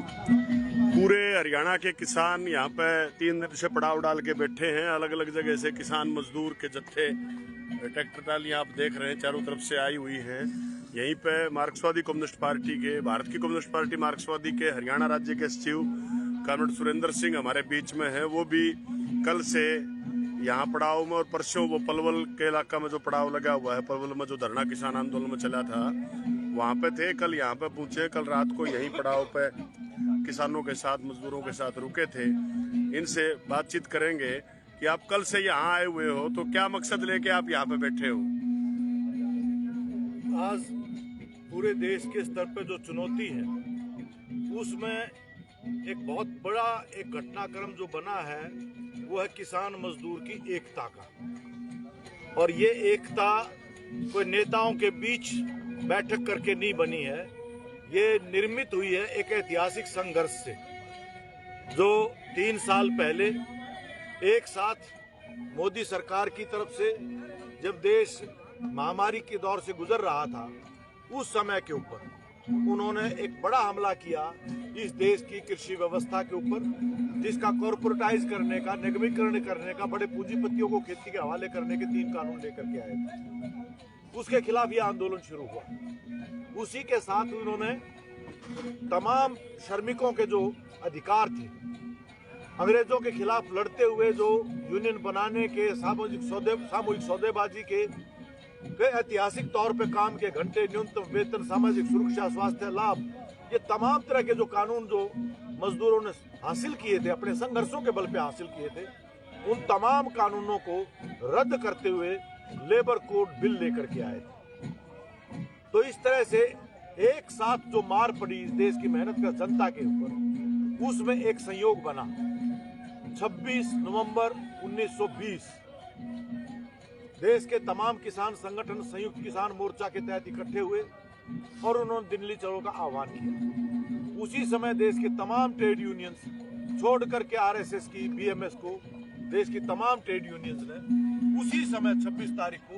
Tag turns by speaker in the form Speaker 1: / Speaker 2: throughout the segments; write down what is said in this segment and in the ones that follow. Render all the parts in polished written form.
Speaker 1: पूरे हरियाणा के किसान यहाँ पे 3 दिन से पड़ाव डाल के बैठे हैं। अलग अलग जगह से किसान मजदूर के जत्थे, ट्रैक्टर ट्रालियां आप देख रहे हैं चारों तरफ से आई हुई हैं। यहीं पे मार्क्सवादी कम्युनिस्ट पार्टी के, भारत की कम्युनिस्ट पार्टी मार्क्सवादी के हरियाणा राज्य के सचिव कॉमरेड सुरेंद्र सिंह हमारे बीच में है। वो भी कल से यहाँ पड़ाव में और परसों वो पलवल के इलाका में जो पड़ाव लगा हुआ है, पलवल में जो धरना किसान आंदोलन में चला था वहां पे थे। कल यहाँ पे पहुंचे, कल रात को यही पड़ाव पे किसानों के साथ, मजदूरों के साथ रुके थे। इनसे बातचीत करेंगे कि आप कल से यहाँ आए हुए हो तो क्या मकसद लेके आप यहाँ पे बैठे हो।
Speaker 2: आज पूरे देश के स्तर पे जो चुनौती है उसमें एक बहुत बड़ा एक घटनाक्रम जो बना है वो है किसान मजदूर की एकता का। और ये एकता कोई नेताओं के बीच बैठक करके नहीं बनी है, ये निर्मित हुई है एक ऐतिहासिक संघर्ष से जो 3 साल पहले एक साथ मोदी सरकार की तरफ से जब देश महामारी के दौर से गुजर रहा था उस समय के ऊपर उन्होंने एक बड़ा हमला किया इस देश की कृषि व्यवस्था के ऊपर, जिसका कॉर्पोरेटाइज करने का, निगमीकरण करने का, बड़े पूंजीपतियों को खेती के हवाले करने के 3 कानून लेकर के आए थे। उसके खिलाफ यह आंदोलन शुरू हुआ। उसी के साथ उन्होंने तमाम श्रमिकों के जो अधिकार थे, अंग्रेजों के खिलाफ लड़ते हुए जो यूनियन बनाने के, सामूहिक सौदेबाजी के ऐतिहासिक तौर पे काम के घंटे, न्यूनतम वेतन, सामाजिक सुरक्षा, स्वास्थ्य लाभ, ये तमाम तरह के जो कानून जो मजदूरों ने हासिल किए थे, अपने संघर्षों के बल पे हासिल किए थे, उन तमाम कानूनों को रद्द करते हुए लेबर कोड बिल लेकर के आए थे। तो इस तरह से एक साथ जो मार पड़ी इस देश की मेहनत का जनता के ऊपर, उसमें एक संयोग बना। 26 नवंबर 1920 देश के तमाम किसान संगठन संयुक्त किसान मोर्चा के तहत इकट्ठे हुए और उन्होंने दिल्ली चलो का आह्वान किया। उसी समय देश के तमाम ट्रेड यूनियंस छोड़ करके आरएसएस की, बीएमएस को, देश की तमाम ट्रेड यूनियंस ने उसी समय 26 तारीख को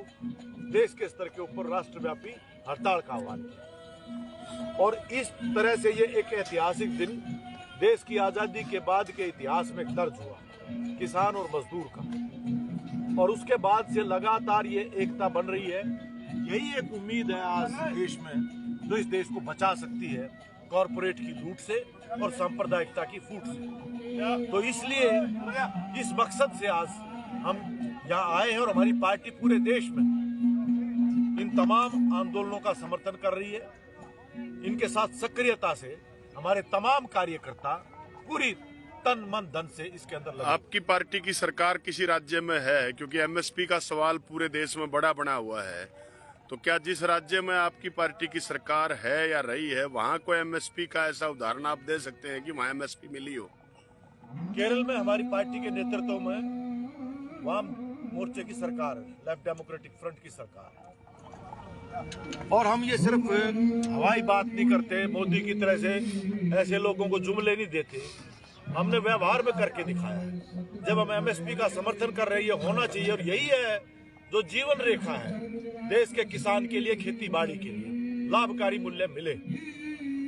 Speaker 2: देश के स्तर के ऊपर राष्ट्रव्यापी हड़ताल का आह्वान किया। और इस तरह से ये एक ऐतिहासिक दिन देश की आजादी के बाद के इतिहास में दर्ज हुआ, किसान और मजदूर का। और उसके बाद से लगातार ये एकता बन रही है। यही एक उम्मीद है आज देश में जो इस देश को बचा सकती है कॉरपोरेट की लूट से और सांप्रदायिकता की फूट से। तो इसलिए इस मकसद से आज हम यहाँ आए हैं और हमारी पार्टी पूरे देश में इन तमाम आंदोलनों का समर्थन कर रही है। इनके साथ सक्रियता से हमारे तमाम कार्यकर्ता पूरी तन मन धन से इसके अंदर लगे।
Speaker 1: आपकी पार्टी की सरकार किसी राज्य में है? क्योंकि एमएसपी का सवाल पूरे देश में बड़ा बना हुआ है, तो क्या जिस राज्य में आपकी पार्टी की सरकार है या रही है वहाँ कोई एमएसपी का ऐसा उदाहरण आप दे सकते हैं कि वहाँ एमएसपी मिली हो?
Speaker 2: केरल में हमारी पार्टी के नेतृत्व में वाम मोर्चे की सरकार है, लेफ्ट डेमोक्रेटिक फ्रंट की सरकार है। और हम ये सिर्फ हवाई बात नहीं करते, मोदी की तरह से ऐसे लोगों को जुमले नहीं देते, हमने व्यवहार में करके दिखाया है। जब हम एमएसपी का समर्थन कर रहे हैं, ये होना चाहिए। और यही है जो जीवन रेखा है देश के किसान के लिए, खेती बाड़ी के लिए लाभकारी मूल्य मिले।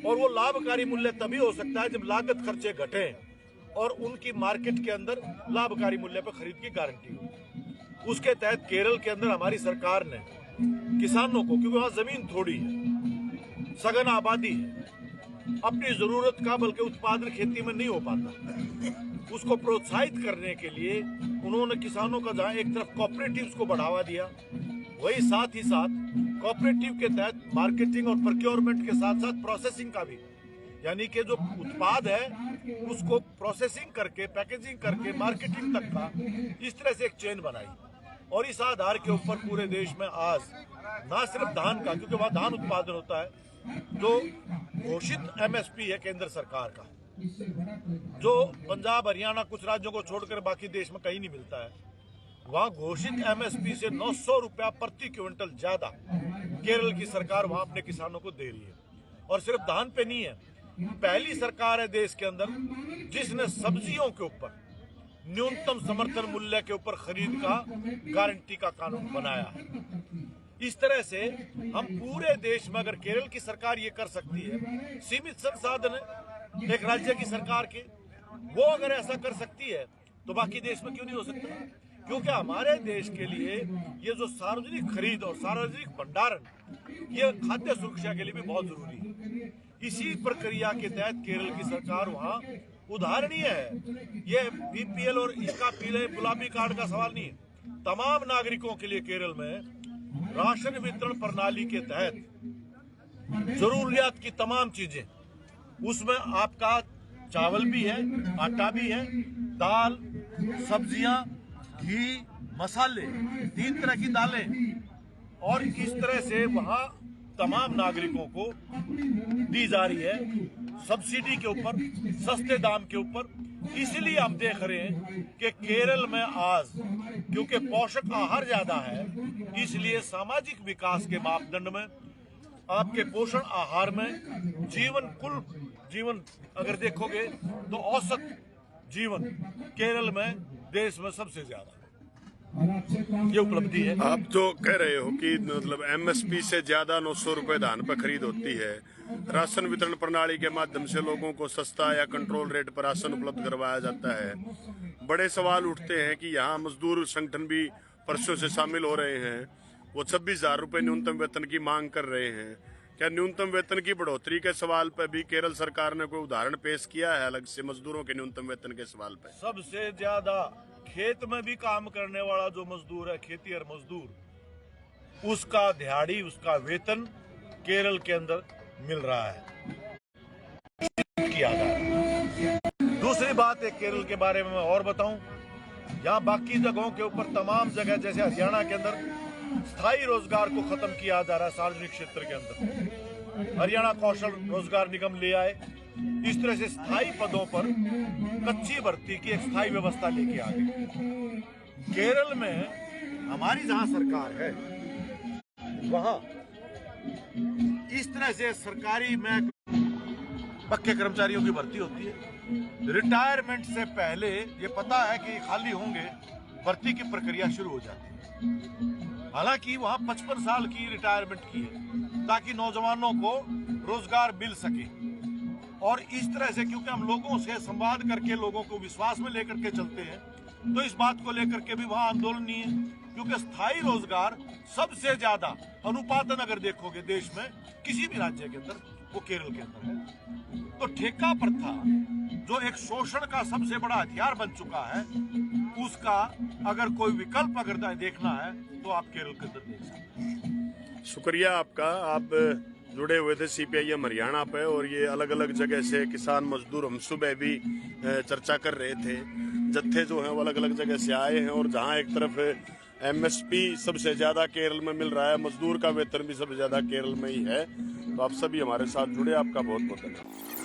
Speaker 2: और वो लाभकारी मूल्य तभी हो सकता है जब लागत खर्चे घटे और उनकी मार्केट के अंदर लाभकारी मूल्य पर खरीद की गारंटी हो। उसके तहत केरल के अंदर हमारी सरकार ने किसानों को, क्योंकि वहां जमीन थोड़ी है, सघन आबादी है, अपनी जरूरत का बल्कि उत्पादन खेती में नहीं हो पाता, उसको प्रोत्साहित करने के लिए उन्होंने किसानों का जहां एक तरफ कोऑपरेटिव्स को बढ़ावा दिया, वही साथ ही साथ कोऑपरेटिव के तहत मार्केटिंग और प्रोक्योरमेंट के साथ साथ प्रोसेसिंग का भी, यानी कि जो उत्पाद है उसको प्रोसेसिंग करके, पैकेजिंग करके, मार्केटिंग तक का, इस तरह से एक चेन बनाई। और इस आधार के ऊपर पूरे देश में आज न सिर्फ धान का, क्योंकि वहां धान उत्पादन होता है, जो घोषित एमएसपी है केंद्र सरकार का, जो पंजाब, हरियाणा, कुछ राज्यों को छोड़कर बाकी देश में कहीं नहीं मिलता है, वहां घोषित एमएसपी से 900 रुपया प्रति क्विंटल ज्यादा केरल की सरकार वहां अपने किसानों को दे रही है। और सिर्फ धान पे नहीं है, पहली सरकार है देश के अंदर जिसने सब्जियों के ऊपर न्यूनतम समर्थन मूल्य के ऊपर खरीद का गारंटी का कानून बनाया है। इस तरह से हम पूरे देश में, अगर केरल की सरकार ये कर सकती है, सीमित संसाधन है, एक राज्य की सरकार के। वो अगर ऐसा कर सकती है तो बाकी देश में क्यों नहीं हो सकता? क्योंकि हमारे देश के लिए ये जो सार्वजनिक खरीद और सार्वजनिक भंडारण ये खाद्य सुरक्षा के लिए भी बहुत जरूरी है। इसी प्रक्रिया के तहत केरल की सरकार वहां उदाहरणीय है। ये बीपीएल और इसका पीले गुलाबी कार्ड का सवाल नहीं है। तमाम नागरिकों के लिए केरल में राशन वितरण प्रणाली के तहत जरूरियात की तमाम चीजें, उसमें आपका चावल भी है, आटा भी है, दाल, सब्जियां, घी, मसाले, 3 तरह की दालें, और इस तरह से वहां तमाम नागरिकों को दी जा रही है सब्सिडी के ऊपर, सस्ते दाम के ऊपर। इसलिए हम देख रहे हैं कि केरल में आज क्योंकि पोषक आहार ज्यादा है, इसलिए सामाजिक विकास के मापदंड में आपके पोषण आहार में जीवन अगर देखोगे तो औसत जीवन केरल में देश में सबसे ज्यादा ये उपलब्धि है।
Speaker 1: आप जो कह रहे हो कि मतलब एमएसपी से ज्यादा 900 रुपए धान पर खरीद होती है, राशन वितरण प्रणाली के माध्यम से लोगों को सस्ता या कंट्रोल रेट पर राशन उपलब्ध करवाया जाता है। बड़े सवाल उठते हैं कि यहाँ मजदूर संगठन भी परसों से शामिल हो रहे हैं। वो 26,000 रुपए न्यूनतम वेतन की मांग कर रहे हैं। क्या न्यूनतम वेतन की बढ़ोतरी के सवाल पर भी केरल सरकार ने कोई उदाहरण पेश किया है अलग से मजदूरों के न्यूनतम वेतन के सवाल पर?
Speaker 2: सबसे ज्यादा खेत में भी काम करने वाला जो मजदूर है, खेतीहर मजदूर, उसका दिहाड़ी, उसका वेतन केरल के अंदर मिल रहा है किया जा रहा है। दूसरी बात एक केरल के बारे में मैं और बताऊं, यहाँ बाकी जगहों के ऊपर तमाम जगह जैसे हरियाणा के अंदर स्थायी रोजगार को खत्म किया जा रहा है। सार्वजनिक क्षेत्र के अंदर हरियाणा कौशल रोजगार निगम ले आए, इस तरह से स्थायी पदों पर कच्ची भर्ती की एक स्थायी व्यवस्था लेके आ गए। केरल में हमारी जहां सरकार है वहां इस तरह से सरकारी में पक्के कर्मचारियों की भर्ती होती है। रिटायरमेंट से पहले ये पता है कि खाली होंगे, भर्ती की प्रक्रिया शुरू हो जाती है। हालांकि वहां 55 साल की रिटायरमेंट की है ताकि नौजवानों को रोजगार मिल सके। और इस तरह से क्योंकि हम लोगों से संवाद करके लोगों को विश्वास में लेकर के चलते हैं, तो इस बात को लेकर के भी वहां आंदोलन नहीं है। क्योंकि स्थायी रोजगार सबसे ज्यादा अनुपातन अगर देखोगे देश में किसी भी राज्य के अंदर, वो केरल के अंदर है। तो ठेका प्रथा जो एक शोषण का सबसे बड़ा हथियार बन चुका है, उसका अगर कोई विकल्प अगर देखना है तो आप केरल के अंदर देख सकते हैं।
Speaker 1: शुक्रिया आपका। आप जुड़े हुए थे सीपीआईएम हरियाणा पे, और ये अलग अलग जगह से किसान मजदूर हम सुबह भी चर्चा कर रहे थे। जत्थे जो हैं वो अलग अलग जगह से आए हैं, और जहां एक तरफ एमएसपी सबसे ज्यादा केरल में मिल रहा है, मजदूर का वेतन भी सबसे ज्यादा केरल में ही है। तो आप सभी हमारे साथ जुड़े, आपका बहुत बहुत धन्यवाद।